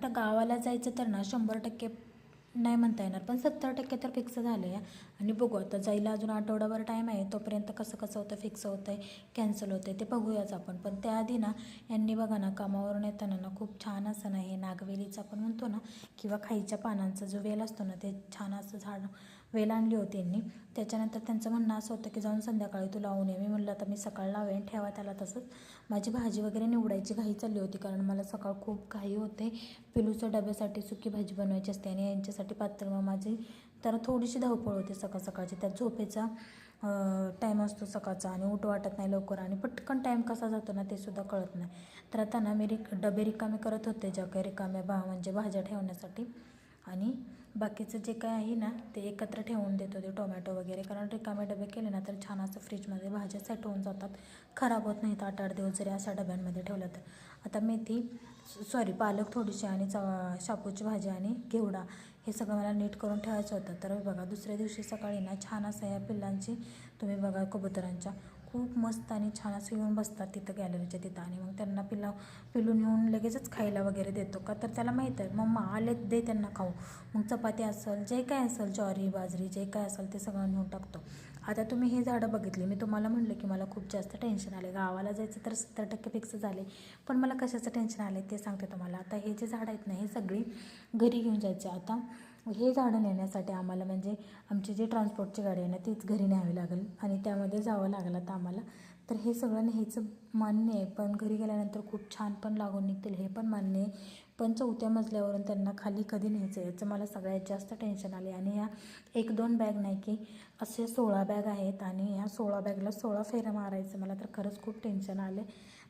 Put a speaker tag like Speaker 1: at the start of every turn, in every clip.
Speaker 1: आता गावाला जायचं तर ना 100% नाही म्हणता येणार, पण 70% तर फिक्स झालं आहे. आणि बघू आता जायला अजून आठवडाभर टाईम आहे, तोपर्यंत कसं कसं होतं, फिक्स होतं आहे कॅन्सल होतं आहे ते बघूयाच आपण. पण त्याआधी ना यांनी बघा ना कामावरून येताना ना खूप छान असं ना हे नागवेलीचं आपण म्हणतो ना किंवा खाईच्या पानांचा जो वेल असतो ना ते छान असं झाड वेल आणली होती यांनी. त्याच्यानंतर त्यांचं म्हणणं असं होतं की जाऊन संध्याकाळी तू लावून ये. मी म्हणलं आता मी सकाळ लावेन, ठेवा त्याला तसंच. माझी भाजी वगैरे निवडायची घाई चालली होती, कारण मला सकाळ खूप घाई होते. पिलूच्या डब्यासाठी सुकी भाजी बनवायची असते आणि यांच्यासाठी पातळ. मग माझी तर थोडीशी धावपळ होते सकाळ सकाळची. त्यात झोपेचा टाईम असतो सकाळचा आणि उठ वाटत नाही लवकर, आणि पटकन टाईम कसा जातो ना ते सुद्धा कळत नाही. तर आता ना मी डबे रिकामे करत होते, ज्या काही रिकाम्या म्हणजे भाज्या ठेवण्यासाठी, आणि बाकीचं जे काय आहे ना ते एकत्र ठेवून देत होते, टोमॅटो वगैरे. कारण रिकामे डबे केले ना तर छान असं फ्रीजमध्ये भाज्या सेट होऊन जातात, खराब होत नाहीत 8-8 दिवस जरी अशा डब्यांमध्ये ठेवलं तर. आता मेथी पालक थोडीशी आणि शापूची भाजी आणि घेवडा हे सगळं मला नीट करून ठेवायचं होतं. तर बघा दुसऱ्या दिवशी सकाळी ना छान असं या पिल्लांची तुम्ही बघा कबुतरांच्या खूप मस्त आणि छान असं येऊन बसतात तिथं गॅलरीच्या तिथं. आणि मग त्यांना पिलून येऊन लगेचच खायला वगैरे देतो, का तर त्याला माहीत आहे मम्मा आले दे त्यांना खाऊ. मग चपाती असेल जे काय असेल, ज्वारी बाजरी जे काय असेल ते सगळं नेऊन टाकतो. आता तुम्ही हे झाडं बघितली, मी तुम्हाला म्हटलं की मला खूप जास्त टेन्शन आले. गावाला जायचं तर 70% फिक्स झाले, पण मला कशाचं टेन्शन आले ते सांगते तुम्हाला. आता हे जे झाडं आहेत ना हे सगळी घरी घेऊन जायचे. आता हे झाडं नेण्यासाठी आम्हाला म्हणजे आमची जी ट्रान्सपोर्टची गाडी आहे ना तीच घरी न्यावी लागेल आणि त्यामध्ये जावं लागलं आता आम्हाला. तर हे सगळं न्यायचं मान्य आहे, पण घरी गेल्यानंतर खूप छान पण लागून निघतील हे पण मान्य आहे. पण 4थ्या मजल्यावरून त्यांना खाली कधी न्यायचं याचं मला सगळ्यात जास्त टेन्शन आले. आणि ह्या 1-2 बॅग नाही की असे 16 बॅग आहेत, आणि ह्या 16 बॅगला 16 फेऱ्या मारायचं. मला तर खरंच खूप टेन्शन आले.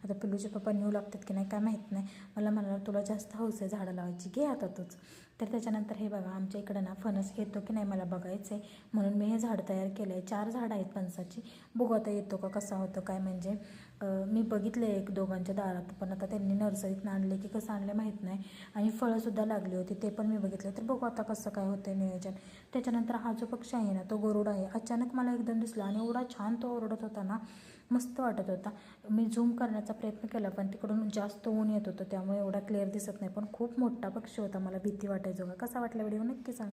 Speaker 1: आता पिल्लूचे पप्पा नेऊ लागतात की नाही काय माहीत नाही. मला म्हणाला तुला जास्त हौस आहे झाडं लावायची, घे आता तूच. तर त्याच्यानंतर हे बघा आमच्या इकडं ना फणस येतो की नाही मला बघायचं आहे, म्हणून मी हे झाड तयार केलं आहे. 4 झाडं आहेत फणसाची. बघू आता येतो का कसा होतं काय. म्हणजे मी बघितले 1-2घांच्या दारात, पण आता त्यांनी नर्सरीतनं आणले की कसं आणले माहीत नाही. आणि फळंसुद्धा लागली होती ते पण मी बघितले. तर बघू आता कसं काय होतं नियोजन. त्याच्यानंतर हा जो पक्षी आहे ना तो गरुड आहे. अचानक मला एकदम दिसला आणि एवढा छान तो ओरडत होता ना, मस्त वाटत होता. मी झूम करण्याचा प्रयत्न केला पण तिकडून जास्त ऊन येत होतं त्यामुळे एवढा क्लिअर दिसत नाही, पण खूप मोठा पक्षी होता. मला भीती वाटायचं. कसा वाटला व्हिडिओ नक्की सांगा.